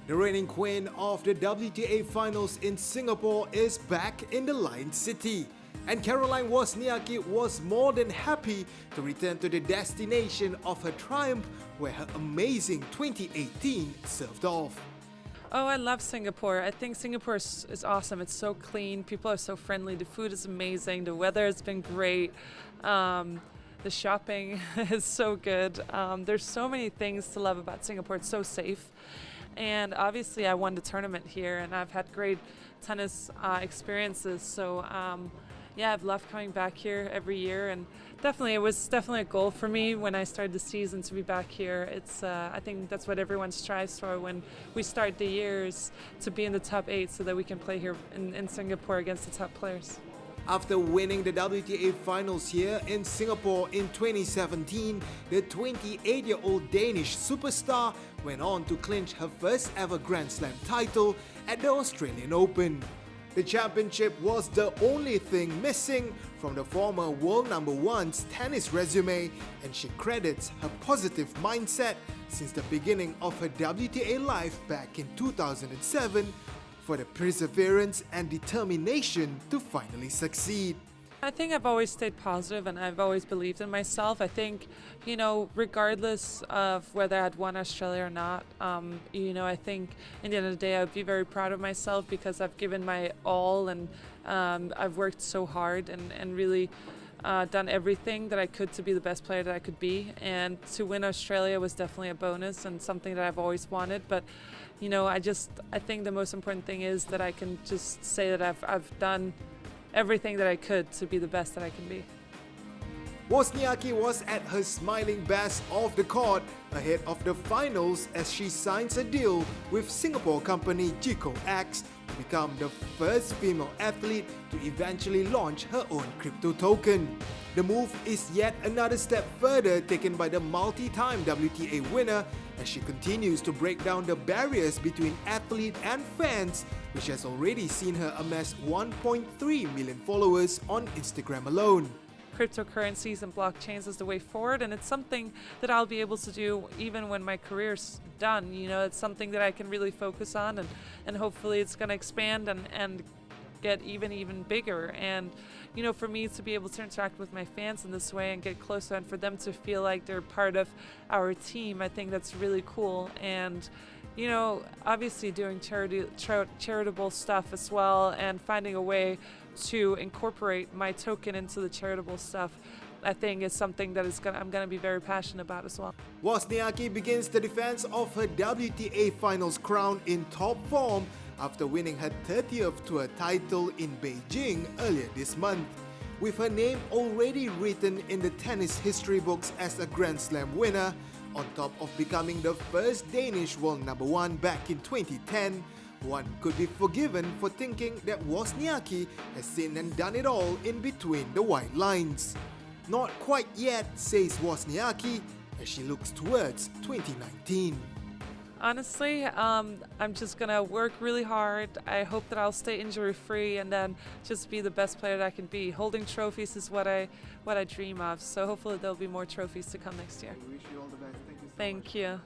The reigning queen of the WTA Finals in Singapore is back in the Lion City, and Caroline Wozniacki was more than happy to return to the destination of her triumph where her amazing 2018 served off. Oh, I love Singapore. I think Singapore is awesome. It's so clean. People are so friendly. The food is amazing. The weather has been great. The shopping is so good. There's so many things to love about Singapore. It's so safe. And obviously I won the tournament here and I've had great tennis experiences. So yeah, I've loved coming back here every year, and it was definitely a goal for me when I started the season to be back here. It's I think that's what everyone strives for when we start the years, to be in the top 8 so that we can play here in Singapore against the top players. After winning the WTA Finals here in Singapore in 2017, the 28-year-old Danish superstar went on to clinch her first ever Grand Slam title at the Australian Open. The championship was the only thing missing from the former world #1's tennis resume, and she credits her positive mindset since the beginning of her WTA life back in 2007 for the perseverance and determination to finally succeed. I think I've always stayed positive and I've always believed in myself. I think, regardless of whether I'd won Australia or not, I think in the end of the day I would be very proud of myself because I've given my all, and I've worked so hard and really done everything that I could to be the best player that I could be. And to win Australia was definitely a bonus and something that I've always wanted. But I think the most important thing is that I can just say that I've done everything that I could to be the best that I can be. Wozniacki was at her smiling best off the court ahead of the finals as she signs a deal with Singapore company Jico X to become the first female athlete to eventually launch her own crypto token. The move is yet another step further taken by the multi-time WTA winner as she continues to break down the barriers between athlete and fans, which has already seen her amass 1.3 million followers on Instagram alone. Cryptocurrencies and blockchains is the way forward, and it's something that I'll be able to do even when my career's done. It's something that I can really focus on, and hopefully it's going to expand and get even bigger. And for me to be able to interact with my fans in this way and get closer, and for them to feel like they're part of our team, I think that's really cool. And obviously doing charitable stuff as well, and finding a way to incorporate my token into the charitable stuff, I think is something that I'm going to be very passionate about as well. Wozniacki begins the defense of her WTA Finals crown in top form after winning her 30th tour title in Beijing earlier this month. With her name already written in the tennis history books as a Grand Slam winner, on top of becoming the first Danish world #1 back in 2010, one could be forgiven for thinking that Wozniacki has seen and done it all in between the white lines. Not quite yet, says Wozniacki, as she looks towards 2019. Honestly, I'm just gonna work really hard. I hope that I'll stay injury-free and then just be the best player that I can be. Holding trophies is what I dream of, so hopefully there'll be more trophies to come next year. We wish you all the best. Thank you so much. Thank you.